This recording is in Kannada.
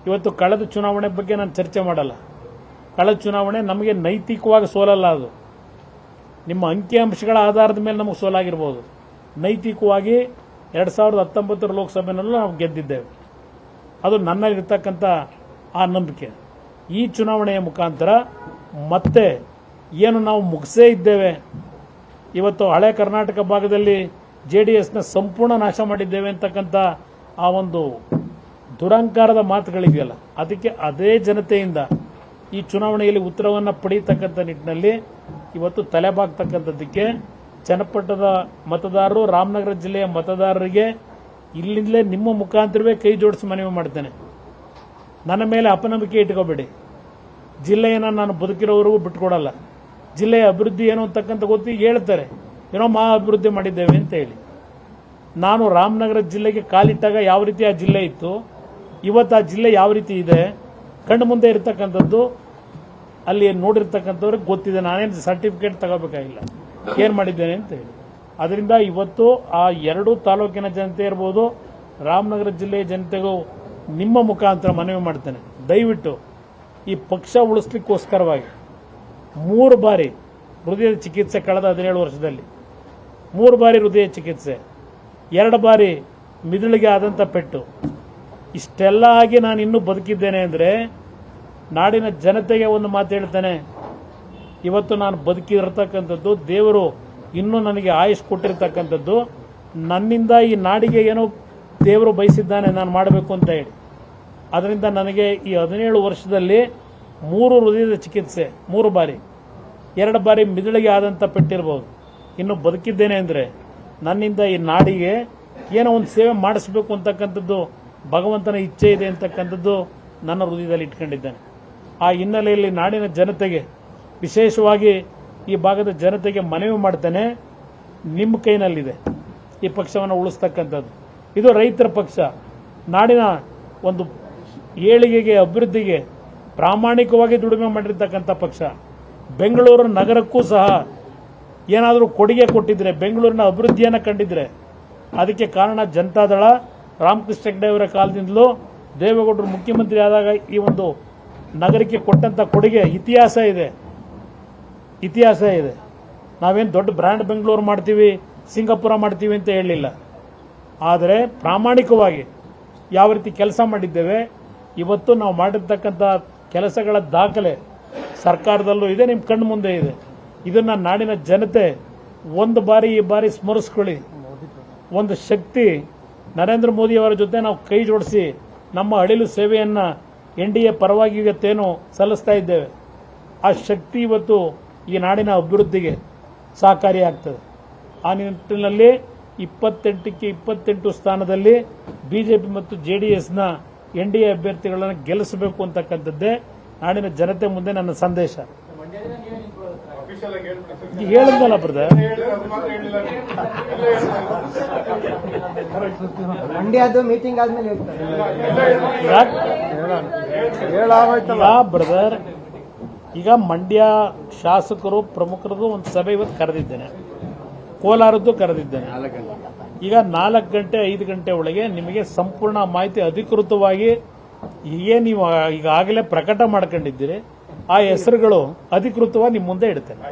ಇವತ್ತು ಕಳೆದ ಚುನಾವಣೆ ಬಗ್ಗೆ ನಾನು ಚರ್ಚೆ ಮಾಡಲ್ಲ. ಕಳೆದ ಚುನಾವಣೆ ನಮಗೆ ನೈತಿಕವಾಗಿ ಸೋಲಲ್ಲ. ಅದು ನಿಮ್ಮ ಅಂಕಿಅಂಶಗಳ ಆಧಾರದ ಮೇಲೆ ನಮಗೆ ಸೋಲಾಗಿರ್ಬೋದು. ನೈತಿಕವಾಗಿ 2019 ಲೋಕಸಭೆನಲ್ಲೂ ನಾವು ಗೆದ್ದಿದ್ದೇವೆ. ಅದು ನನ್ನಲ್ಲಿರ್ತಕ್ಕಂಥ ಆ ನಂಬಿಕೆ. ಈ ಚುನಾವಣೆಯ ಮುಖಾಂತರ ಮತ್ತೆ ಏನು ನಾವು ಮುಗಿಸೇ ಇದ್ದೇವೆ, ಇವತ್ತು ಹಳೆ ಕರ್ನಾಟಕ ಭಾಗದಲ್ಲಿ JDSನ ಸಂಪೂರ್ಣ ನಾಶ ಮಾಡಿದ್ದೇವೆ ಅಂತಕ್ಕಂಥ ಆ ಒಂದು ದುರಂಕಾರದ ಮಾತುಗಳಿದೆಯಲ್ಲ, ಅದಕ್ಕೆ ಅದೇ ಜನತೆಯಿಂದ ಈ ಚುನಾವಣೆಯಲ್ಲಿ ಉತ್ತರವನ್ನು ಪಡೆಯತಕ್ಕಂಥ ನಿಟ್ಟಿನಲ್ಲಿ ಇವತ್ತು ತಲೆಬಾಗ್ತಕ್ಕಂಥದ್ದಕ್ಕೆ ಚನ್ನಪಟ್ಟಣದ ಮತದಾರರು, ರಾಮನಗರ ಜಿಲ್ಲೆಯ ಮತದಾರರಿಗೆ ಇಲ್ಲಿಂದಲೇ ನಿಮ್ಮ ಮುಖಾಂತರವೇ ಕೈ ಜೋಡಿಸಿ ಮನವಿ ಮಾಡ್ತೇನೆ. ನನ್ನ ಮೇಲೆ ಅಪನಂಬಿಕೆ ಇಟ್ಕೋಬೇಡಿ. ಜಿಲ್ಲೆಯನ್ನು ನಾನು ಬದುಕಿರೋವರೆಗೂ ಬಿಟ್ಕೊಡಲ್ಲ. ಜಿಲ್ಲೆಯ ಅಭಿವೃದ್ಧಿ ಏನು ಅಂತಕ್ಕಂಥ ಗೊತ್ತಿ ಹೇಳ್ತಾರೆ, ಏನೋ ಮಹಾ ಅಭಿವೃದ್ಧಿ ಮಾಡಿದ್ದೇವೆ ಅಂತ ಹೇಳಿ. ನಾನು ರಾಮನಗರ ಜಿಲ್ಲೆಗೆ ಕಾಲಿಟ್ಟಾಗ ಯಾವ ರೀತಿ ಆ ಜಿಲ್ಲೆ ಇತ್ತು, ಇವತ್ತು ಆ ಜಿಲ್ಲೆ ಯಾವ ರೀತಿ ಇದೆ ಕಣ್ಣು ಮುಂದೆ ಇರತಕ್ಕಂಥದ್ದು ಅಲ್ಲಿ ನೋಡಿರ್ತಕ್ಕಂಥವ್ರಿಗೆ ಗೊತ್ತಿದೆ. ನಾನೇನು ಸರ್ಟಿಫಿಕೇಟ್ ತಗೋಬೇಕಾಗಿಲ್ಲ ಏನು ಮಾಡಿದ್ದೇನೆ ಅಂತ ಹೇಳಿ. ಅದರಿಂದ ಇವತ್ತು ಆ ಎರಡೂ ತಾಲೂಕಿನ ಜನತೆ ಇರ್ಬೋದು, ರಾಮನಗರ ಜಿಲ್ಲೆಯ ಜನತೆಗೂ ನಿಮ್ಮ ಮುಖಾಂತರ ಮನವಿ ಮಾಡ್ತೇನೆ, ದಯವಿಟ್ಟು ಈ ಪಕ್ಷ ಉಳಿಸ್ಲಿಕ್ಕೋಸ್ಕರವಾಗಿ 3 ಬಾರಿ ಹೃದಯದ ಚಿಕಿತ್ಸೆ ಕಳೆದ 17 ವರ್ಷದಲ್ಲಿ 3 ಬಾರಿ ಹೃದಯ ಚಿಕಿತ್ಸೆ, 2 ಬಾರಿ ಮಿದುಳಿಗೆ ಆದಂಥ ಪೆಟ್ಟು, ಇಷ್ಟೆಲ್ಲ ಆಗಿ ನಾನು ಇನ್ನೂ ಬದುಕಿದ್ದೇನೆ ಅಂದರೆ ನಾಡಿನ ಜನತೆಗೆ ಒಂದು ಮಾತು ಹೇಳ್ತೇನೆ, ಇವತ್ತು ನಾನು ಬದುಕಿರತಕ್ಕಂಥದ್ದು ದೇವರು ಇನ್ನೂ ನನಗೆ ಆಯುಷ್ ಕೊಟ್ಟಿರ್ತಕ್ಕಂಥದ್ದು, ನನ್ನಿಂದ ಈ ನಾಡಿಗೆ ಏನೋ ದೇವರು ಬಯಸಿದ್ದಾನೆ ನಾನು ಮಾಡಬೇಕು ಅಂತ ಹೇಳಿ. ಅದರಿಂದ ನನಗೆ ಈ 17 ವರ್ಷದಲ್ಲಿ 3 ಹೃದಯದ ಚಿಕಿತ್ಸೆ, 3 ಬಾರಿ, 2 ಬಾರಿ ಮಿದುಳಿಗೆ ಆದಂಥ ಪೆಟ್ಟಿರ್ಬೋದು. ಇನ್ನು ಬದುಕಿದ್ದೇನೆ ಅಂದರೆ ನನ್ನಿಂದ ಈ ನಾಡಿಗೆ ಏನೋ ಒಂದು ಸೇವೆ ಮಾಡಿಸ್ಬೇಕು ಅಂತಕ್ಕಂಥದ್ದು ಭಗವಂತನ ಇಚ್ಛೆ ಇದೆ ಅಂತಕ್ಕಂಥದ್ದು ನನ್ನ ಹೃದಯದಲ್ಲಿ ಇಟ್ಕೊಂಡಿದ್ದೇನೆ. ಆ ಹಿನ್ನೆಲೆಯಲ್ಲಿ ನಾಡಿನ ಜನತೆಗೆ, ವಿಶೇಷವಾಗಿ ಈ ಭಾಗದ ಜನತೆಗೆ ಮನವಿ ಮಾಡ್ತೇನೆ, ನಿಮ್ಮ ಕೈನಲ್ಲಿದೆ ಈ ಪಕ್ಷವನ್ನು ಉಳಿಸ್ತಕ್ಕಂಥದ್ದು. ಇದು ರೈತರ ಪಕ್ಷ, ನಾಡಿನ ಒಂದು ಏಳಿಗೆಗೆ, ಅಭಿವೃದ್ಧಿಗೆ ಪ್ರಾಮಾಣಿಕವಾಗಿ ದುಡಿಮೆ ಮಾಡಿರ್ತಕ್ಕಂಥ ಪಕ್ಷ. ಬೆಂಗಳೂರು ನಗರಕ್ಕೂ ಸಹ ಏನಾದರೂ ಕೊಡುಗೆ ಕೊಟ್ಟಿದ್ರೆ, ಬೆಂಗಳೂರಿನ ಅಭಿವೃದ್ಧಿಯನ್ನು ಕಂಡಿದ್ರೆ ಅದಕ್ಕೆ ಕಾರಣ ಜನತಾದಳ, ರಾಮಕೃಷ್ಣ ಹೆಗಡೆ ಅವರ ಕಾಲದಿಂದಲೂ ದೇವೇಗೌಡರು ಮುಖ್ಯಮಂತ್ರಿ ಆದಾಗ ಈ ಒಂದು ನಗರಕ್ಕೆ ಕೊಟ್ಟಂಥ ಕೊಡುಗೆ ಇತಿಹಾಸ ಇದೆ. ನಾವೇನು ದೊಡ್ಡ ಬ್ರ್ಯಾಂಡ್ ಬೆಂಗಳೂರು ಮಾಡ್ತೀವಿ, ಸಿಂಗಾಪುರ ಮಾಡ್ತೀವಿ ಅಂತ ಹೇಳಲಿಲ್ಲ. ಆದರೆ ಪ್ರಾಮಾಣಿಕವಾಗಿ ಯಾವ ರೀತಿ ಕೆಲಸ ಮಾಡಿದ್ದೇವೆ, ಇವತ್ತು ನಾವು ಮಾಡಿರ್ತಕ್ಕಂಥ ಕೆಲಸಗಳ ದಾಖಲೆ ಸರ್ಕಾರದಲ್ಲೂ ಇದೆ, ನಿಮ್ಮ ಕಣ್ಣು ಮುಂದೆ ಇದೆ. ಇದನ್ನು ನಾಡಿನ ಜನತೆ ಈ ಬಾರಿ ಸ್ಮರಿಸ್ಕೊಳ್ಳಿ. ಒಂದು ಶಕ್ತಿ ನರೇಂದ್ರ ಮೋದಿಯವರ ಜೊತೆ ನಾವು ಕೈ ಜೋಡಿಸಿ ನಮ್ಮ ಅಳಿಲು ಸೇವೆಯನ್ನು NDA ಪರವಾಗಿ ಇವತ್ತೇನು ಸಲ್ಲಿಸ್ತಾ ಇದ್ದೇವೆ, ಆ ಶಕ್ತಿ ಇವತ್ತು ಈ ನಾಡಿನ ಅಭಿವೃದ್ಧಿಗೆ ಸಹಕಾರಿಯಾಗ್ತದೆ. ಆ ನಿಟ್ಟಿನಲ್ಲಿ 28ಕ್ಕೆ 28 ಸ್ಥಾನದಲ್ಲಿ ಬಿಜೆಪಿ ಮತ್ತು JDSನ NDA ಅಭ್ಯರ್ಥಿಗಳನ್ನು ಗೆಲ್ಲಿಸಬೇಕು ಅಂತಕ್ಕಂಥದ್ದೇ ನಾಡಿನ ಜನತೆ ಮುಂದೆ ನನ್ನ ಸಂದೇಶ. ಹೇಳಿದ್ನಲ್ಲ ಬ್ರದರ್, ಮಂಡ್ಯದ ಮೀಟಿಂಗ್ ಆದ್ಮೇಲೆ ಬ್ರದರ್, ಈಗ ಮಂಡ್ಯ ಶಾಸಕರು ಪ್ರಮುಖರದು ಒಂದು ಸಭೆ ಇವತ್ತು ಕರೆದಿದ್ದೇನೆ, ಕೋಲಾರದ್ದು ಕರೆದಿದ್ದೇನೆ. ಈಗ 4 ಗಂಟೆ 5 ಗಂಟೆ ಒಳಗೆ ನಿಮಗೆ ಸಂಪೂರ್ಣ ಮಾಹಿತಿ ಅಧಿಕೃತವಾಗಿ ನೀವು ಈಗಾಗಲೇ ಪ್ರಕಟ ಮಾಡ್ಕೊಂಡಿದ್ದೀರಿ, ಆ ಹೆಸರುಗಳು ಅಧಿಕೃತವಾಗಿ ನಿಮ್ಮ ಮುಂದೆ ಇಡ್ತೇನೆ.